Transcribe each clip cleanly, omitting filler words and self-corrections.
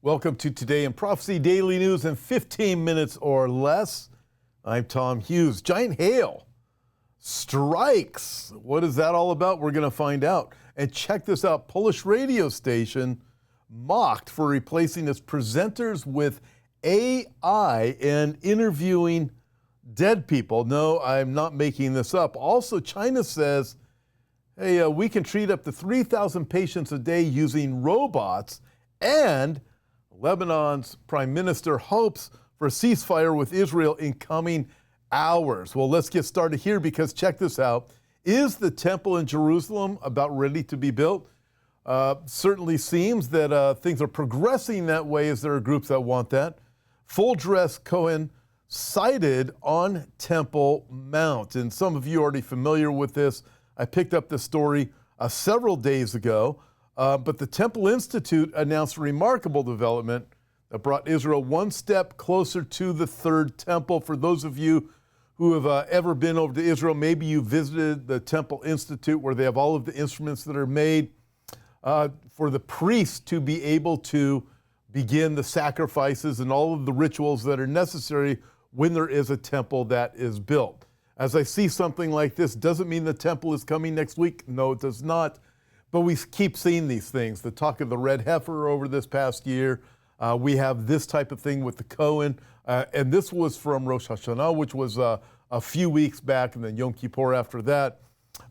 Welcome to Today in Prophecy Daily News in 15 minutes or less. I'm Tom Hughes. Giant hail strikes. What is that all about? We're going to find out. And check this out. Polish radio station mocked for replacing its presenters with AI and interviewing dead people. No, I'm not making this up. Also, China says, hey, we can treat up to 3,000 patients a day using robots, and Lebanon's prime minister hopes for a ceasefire with Israel in coming hours. Well, let's get started here because check this out. Is the temple in Jerusalem about ready to be built? Certainly seems that things are progressing that way as there are groups that want that. Full dress Cohen sighted on Temple Mount. And some of you are already familiar with this. I picked up this story several days ago. But the Temple Institute announced a remarkable development that brought Israel one step closer to the third temple. For those of you who have ever been over to Israel, maybe you visited the Temple Institute where they have all of the instruments that are made for the priests to be able to begin the sacrifices and all of the rituals that are necessary when there is a temple that is built. As I see something like this, doesn't mean the temple is coming next week. No, it does not. But we keep seeing these things. The talk of the red heifer over this past year. We have this type of thing with the Cohen. And this was from Rosh Hashanah, which was a few weeks back, and then Yom Kippur after that.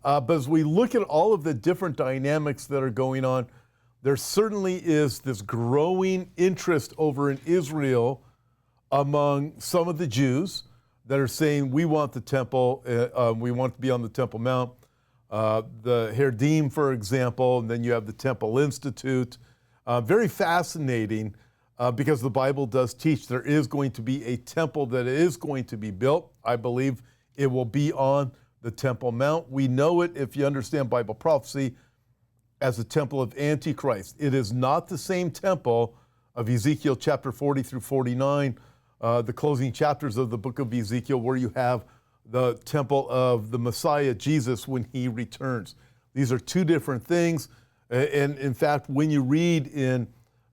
But as we look at all of the different dynamics that are going on, there certainly is this growing interest over in Israel among some of the Jews that are saying, we want the temple, we want to be on the Temple Mount. The Herdim, for example, and then you have the Temple Institute. Very fascinating because the Bible does teach there is going to be a temple that is going to be built. I believe it will be on the Temple Mount. We know it, if you understand Bible prophecy, as the temple of Antichrist. It is not the same temple of Ezekiel chapter 40 through 49, the closing chapters of the book of Ezekiel, where you have the temple of the Messiah, Jesus, when he returns. These are two different things. And in fact, when you read in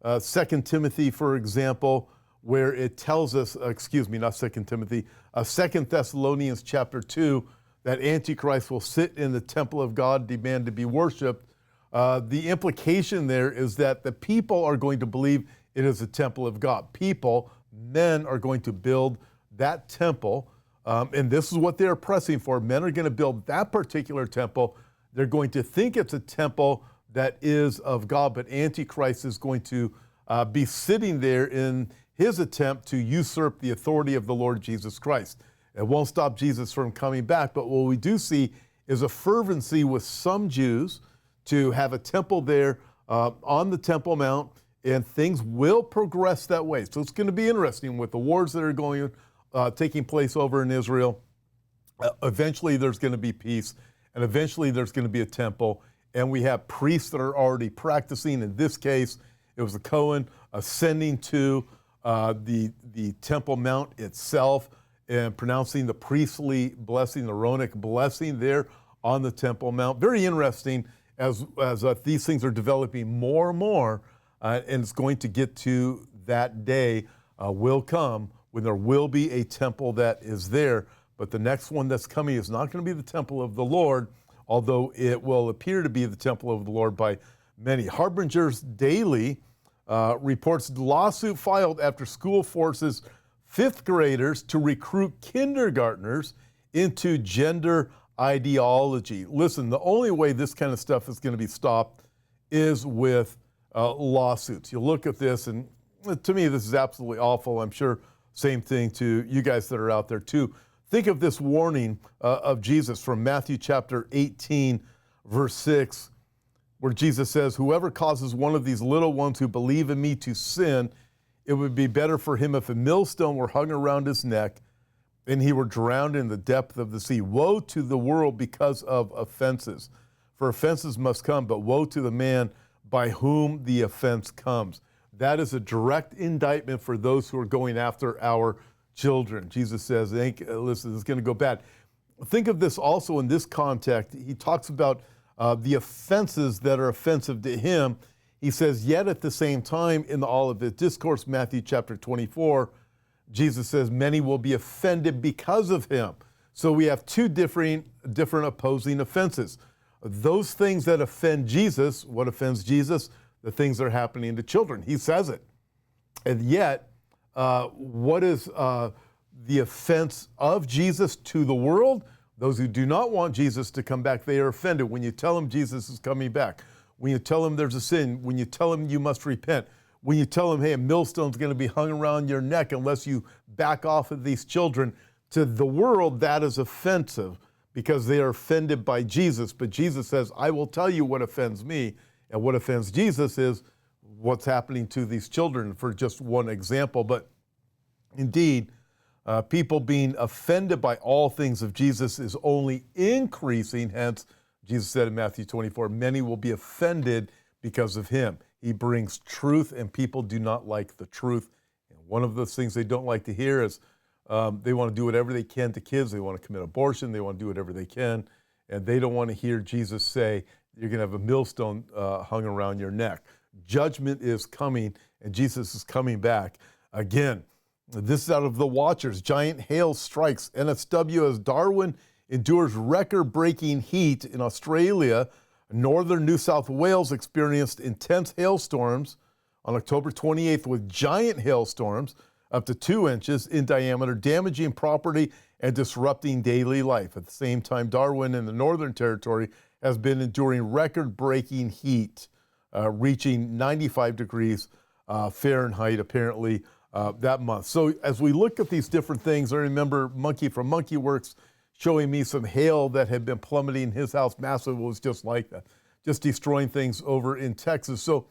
2 Timothy, for example, where it tells us, not 2 Timothy, 2 Thessalonians chapter 2, that Antichrist will sit in the temple of God, demand to be worshiped. The implication there is that the people are going to believe it is a temple of God. Men are going to build that temple. And this is what they're pressing for. Men are going to build that particular temple. They're going to think it's a temple that is of God, but Antichrist is going to be sitting there in his attempt to usurp the authority of the Lord Jesus Christ. It won't stop Jesus from coming back, but what we do see is a fervency with some Jews to have a temple there on the Temple Mount, and things will progress that way. So it's going to be interesting with the wars that are going taking place over in Israel. Eventually there's going to be peace, and eventually there's going to be a temple, and we have priests that are already practicing. In this case, it was the Cohen ascending to the Temple Mount itself and pronouncing the priestly blessing, the Aaronic blessing there on the Temple Mount. Very interesting as these things are developing more and more, and it's going to get to that day will come when there will be a temple that is there. But the next one that's coming is not going to be the temple of the Lord, although it will appear to be the temple of the Lord by many. Harbinger's Daily reports lawsuit filed after school forces fifth graders to recruit kindergartners into gender ideology. Listen, the only way this kind of stuff is going to be stopped is with lawsuits. You look at this, and to me, this is absolutely awful. I'm sure same thing to you guys that are out there too. Think of this warning of Jesus from Matthew chapter 18, verse 6, where Jesus says, whoever causes one of these little ones who believe in me to sin, it would be better for him if a millstone were hung around his neck and he were drowned in the depth of the sea. Woe to the world because of offenses, for offenses must come, but woe to the man by whom the offense comes. That is a direct indictment for those who are going after our children. Jesus says, listen, this is going to go bad. Think of this also in this context. He talks about the offenses that are offensive to him. He says, yet at the same time, in the Olivet Discourse, Matthew chapter 24, Jesus says, many will be offended because of him. So we have two different opposing offenses. Those things that offend Jesus, what offends Jesus? The things that are happening to children. He says it. And yet, what is the offense of Jesus to the world? Those who do not want Jesus to come back, they are offended. When you tell them Jesus is coming back, when you tell them there's a sin, when you tell them you must repent, when you tell them, hey, a millstone's going to be hung around your neck unless you back off of these children, to the world, that is offensive because they are offended by Jesus. But Jesus says, I will tell you what offends me. And what offends Jesus is what's happening to these children, for just one example. But indeed, people being offended by all things of Jesus is only increasing. Hence, Jesus said in Matthew 24, many will be offended because of him. He brings truth, and people do not like the truth. And one of those things they don't like to hear is they want to do whatever they can to kids. They want to commit abortion. They want to do whatever they can. And they don't want to hear Jesus say, you're going to have a millstone hung around your neck. Judgment is coming, and Jesus is coming back again. This is out of the Watchers. Giant hail strikes NSW as Darwin endures record-breaking heat in Australia. Northern New South Wales experienced intense hailstorms on October 28th with giant hailstorms up to 2 inches in diameter, damaging property and disrupting daily life. At the same time, Darwin in the Northern Territory has been enduring record-breaking heat, reaching 95 degrees Fahrenheit, apparently, that month. So as we look at these different things, I remember Monkey from Monkey Works showing me some hail that had been plummeting his house massive. It was just like that, just destroying things over in Texas. So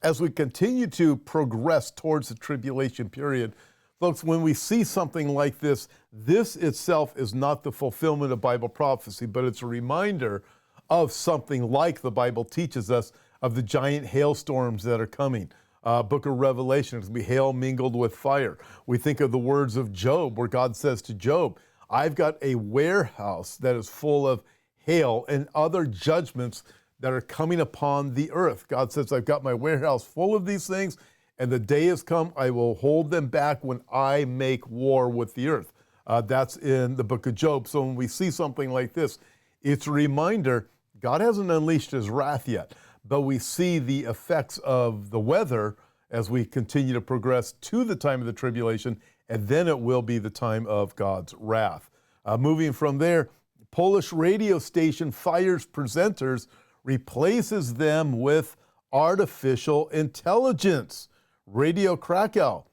as we continue to progress towards the tribulation period, folks, when we see something like this, this itself is not the fulfillment of Bible prophecy, but it's a reminder of something like the Bible teaches us of the giant hailstorms that are coming. Book of Revelation, it's going to be hail mingled with fire. We think of the words of Job, where God says to Job, I've got a warehouse that is full of hail and other judgments that are coming upon the earth. God says, I've got my warehouse full of these things, and the day has come, I will hold them back when I make war with the earth. That's in the book of Job. So when we see something like this, it's a reminder, God hasn't unleashed his wrath yet, but we see the effects of the weather as we continue to progress to the time of the tribulation, and then it will be the time of God's wrath. Moving from there, Polish radio station fires presenters, replaces them with artificial intelligence. Radio Krakow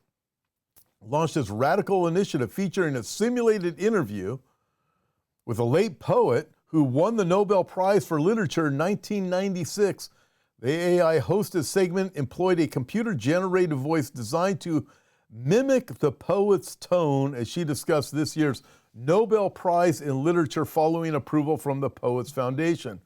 launched its radical initiative featuring a simulated interview with a late poet who won the Nobel Prize for Literature in 1996. The AI hosted segment employed a computer-generated voice designed to mimic the poet's tone as she discussed this year's Nobel Prize in Literature following approval from the Poets Foundation.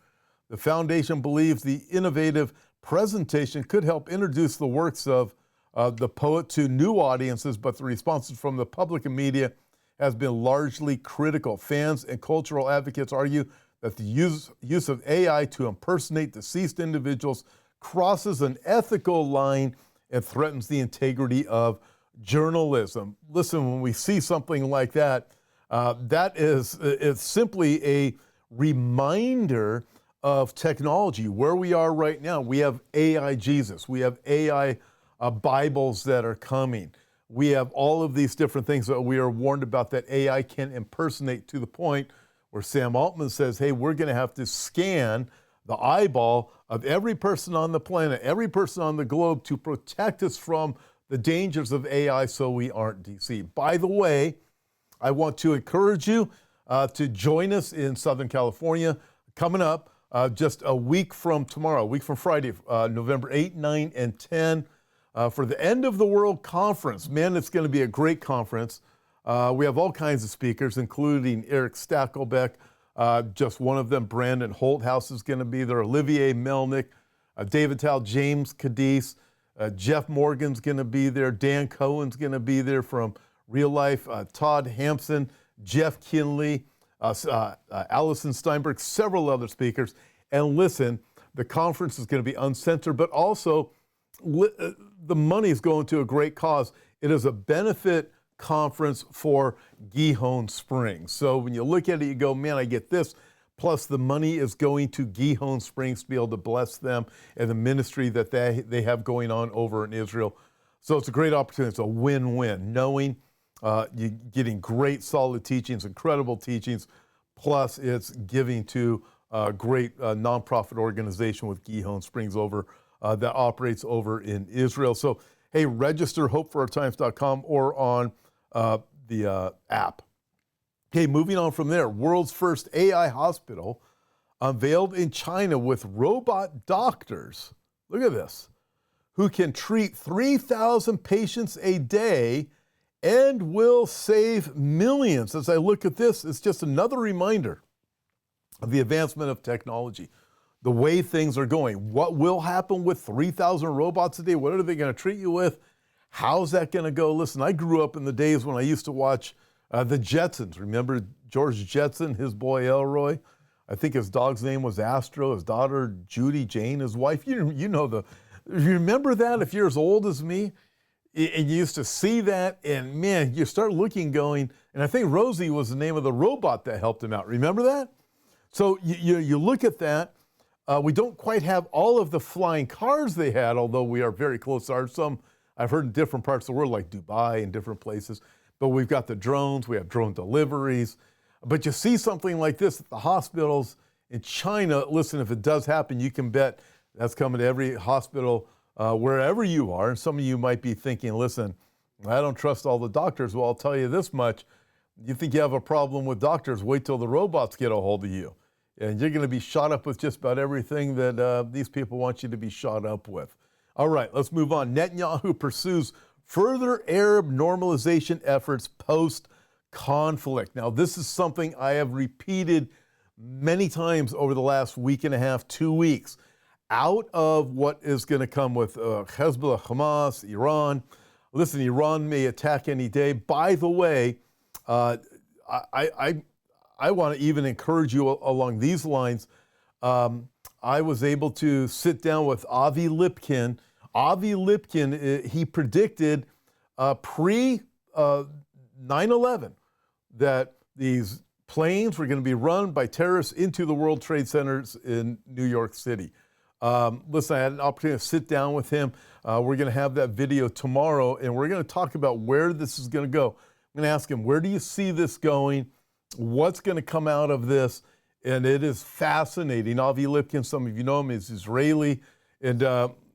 The foundation believes the innovative presentation could help introduce the works of the poet to new audiences, but the responses from the public and media has been largely critical. Fans and cultural advocates argue that the use of AI to impersonate deceased individuals crosses an ethical line and threatens the integrity of journalism. Listen, when we see something like that, it's simply a reminder of technology, where we are right now. We have AI Jesus. We have AI Bibles that are coming. We have all of these different things that we are warned about that AI can impersonate, to the point where Sam Altman says, hey, we're going to have to scan the eyeball of every person on the planet, every person on the globe, to protect us from the dangers of AI so we aren't deceived. By the way, I want to encourage you to join us in Southern California coming up just a week from tomorrow, a week from Friday, November 8, 9, and 10, for the End of the World Conference. Man, it's going to be a great conference. We have all kinds of speakers, including Eric Stackelbeck, just one of them. Brandon Holthouse is going to be there, Olivier Melnick, David Tal, James Cadiz, Jeff Morgan's going to be there, Dan Cohen's going to be there from Real Life, Todd Hampson, Jeff Kinley, Allison Steinberg, several other speakers. And listen, The conference is going to be uncensored, but also the money is going to a great cause. It is a benefit conference for Gihon Springs. So when you look at it, you go, man, I get this. Plus the money is going to Gihon Springs to be able to bless them and the ministry that they have going on over in Israel. So it's a great opportunity. It's a win-win, knowing you're getting great, solid teachings, incredible teachings, plus it's giving to a great nonprofit organization with Gihon Springs over that operates over in Israel. So, hey, register hopeforourtimes.com or on the app. Okay, moving on from there, world's first AI hospital unveiled in China with robot doctors. Look at this, who can treat 3,000 patients a day and will save millions. As I look at this, it's just another reminder of the advancement of technology, the way things are going. What will happen with 3,000 robots a day? What are they going to treat you with? How's that going to go? Listen, I grew up in the days when I used to watch the Jetsons. Remember George Jetson, his boy Elroy? I think his dog's name was Astro, his daughter Judy, Jane, his wife. You remember that if you're as old as me? And you used to see that, and man, you start looking going, and I think Rosie was the name of the robot that helped him out. Remember that? So you look at that. We don't quite have all of the flying cars they had, although we are very close. There are some, I've heard in different parts of the world, like Dubai and different places. But we've got the drones, we have drone deliveries. But you see something like this at the hospitals in China. Listen, if it does happen, you can bet that's coming to every hospital wherever you are. And some of you might be thinking, listen, I don't trust all the doctors. Well, I'll tell you this much. You think you have a problem with doctors, wait till the robots get a hold of you. And you're going to be shot up with just about everything that these people want you to be shot up with. All right, let's move on. Netanyahu pursues further Arab normalization efforts post-conflict. Now, this is something I have repeated many times over the last week and a half, 2 weeks. Out of what is going to come with Hezbollah, Hamas, Iran. Listen, Iran may attack any day. By the way, I want to even encourage you along these lines. I was able to sit down with Avi Lipkin. Avi Lipkin, he predicted pre-9/11 that these planes were going to be run by terrorists into the World Trade Centers in New York City. Listen, I had an opportunity to sit down with him. We're going to have that video tomorrow, and we're going to talk about where this is going to go. I'm going to ask him, where do you see this going? What's going to come out of this? And it is fascinating. Avi Lipkin, some of you know him, is Israeli. And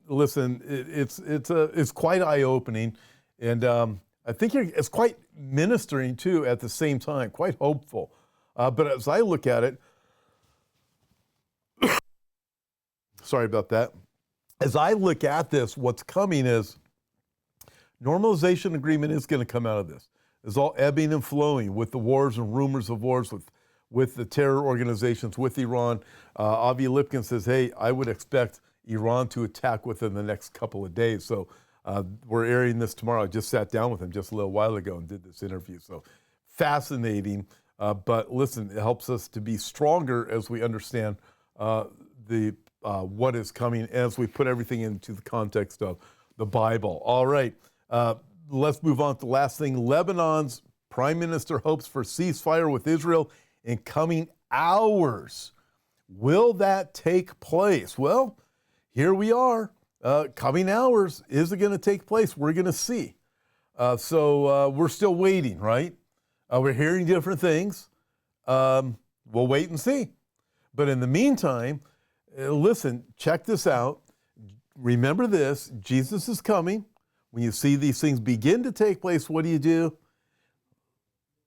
listen, it's quite eye-opening. And I think it's quite ministering, too, at the same time, quite hopeful. But as I look at it, sorry about that. As I look at this, what's coming is normalization agreement is going to come out of this. It's all ebbing and flowing with the wars and rumors of wars with the terror organizations, with Iran. Avi Lipkin says, hey, I would expect Iran to attack within the next couple of days. So we're airing this tomorrow. I just sat down with him just a little while ago and did this interview. So fascinating. But listen, it helps us to be stronger as we understand what is coming, as we put everything into the context of the Bible. All right. Let's move on to the last thing. Lebanon's prime minister hopes for ceasefire with Israel in coming hours. Will that take place? Well, here we are. Coming hours. Is it going to take place? We're going to see. So we're still waiting, right? We're hearing different things. We'll wait and see. But in the meantime, listen, check this out. Remember this, Jesus is coming. When you see these things begin to take place, what do?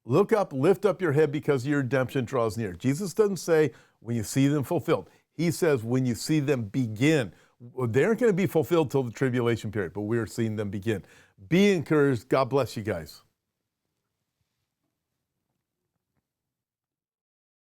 Look up, lift up your head because your redemption draws near. Jesus doesn't say when you see them fulfilled. He says when you see them begin. They aren't going to be fulfilled till the tribulation period, but we're seeing them begin. Be encouraged. God bless you guys.